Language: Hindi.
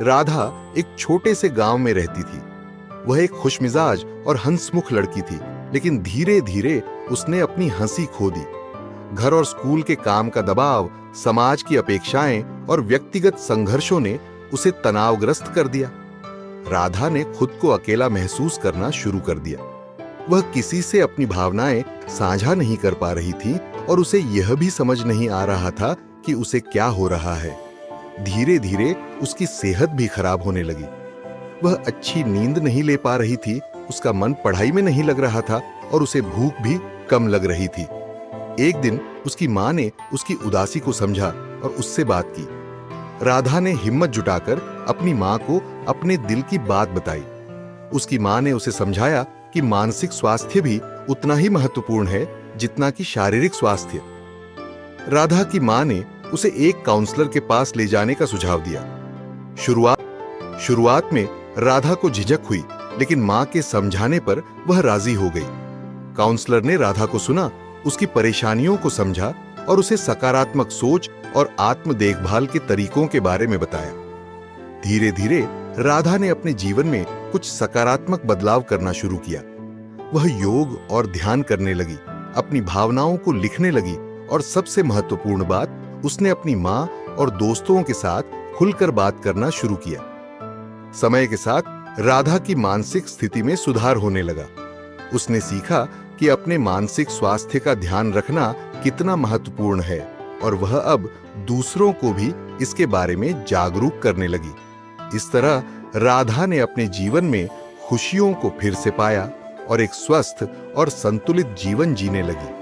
राधा एक छोटे से गांव में रहती थी। वह एक खुशमिजाज और हंसमुख लड़की थी, लेकिन धीरे धीरे उसने अपनी हंसी खो दी। घर और स्कूल के काम का दबाव, समाज की अपेक्षाएं और व्यक्तिगत संघर्षों ने उसे तनावग्रस्त कर दिया। राधा ने खुद को अकेला महसूस करना शुरू कर दिया। वह किसी से अपनी भावनाएं साझा नहीं कर पा रही थी और उसे यह भी समझ नहीं आ रहा था कि उसे क्या हो रहा है। धीरे धीरे उसकी सेहत भी खराब होने लगी। वह अच्छी नींद नहीं ले पा रही थी, उसका मन पढ़ाई में नहीं लग रहा था और उसे भूख भी कम लग रही थी। एक दिन उसकी मां ने उसकी उदासी को समझा और उससे बात की। राधा ने हिम्मत जुटाकर अपनी मां को अपने दिल की बात बताई। उसकी मां ने उसे समझाया कि मानसिक स्वास्थ्य भी उतना ही महत्वपूर्ण है जितना कि शारीरिक स्वास्थ्य। राधा की मां ने उसे एक काउंसलर के पास ले जाने का सुझाव दिया। शुरुआत में राधा को झिझक हुई, लेकिन मां के समझाने पर वह राजी हो गई। काउंसलर ने राधा को सुना, उसकी परेशानियों को समझा और उसे सकारात्मक सोच और आत्म देखभाल के तरीकों के बारे में बताया। धीरे धीरे राधा ने अपने जीवन में कुछ सकारात्मक बदलाव करना शुरू किया। वह योग और ध्यान करने लगी, अपनी भावनाओं को लिखने लगी और सबसे महत्वपूर्ण बात, उसने अपनी मां और दोस्तों के साथ खुलकर बात करना शुरू किया। समय के साथ राधा की मानसिक स्थिति में सुधार होने लगा। उसने सीखा कि अपने मानसिक स्वास्थ्य का ध्यान रखना कितना महत्वपूर्ण है और वह अब दूसरों को भी इसके बारे में जागरूक करने लगी। इस तरह राधा ने अपने जीवन में खुशियों को फिर से पाया और एक स्वस्थ और संतुलित जीवन जीने लगी।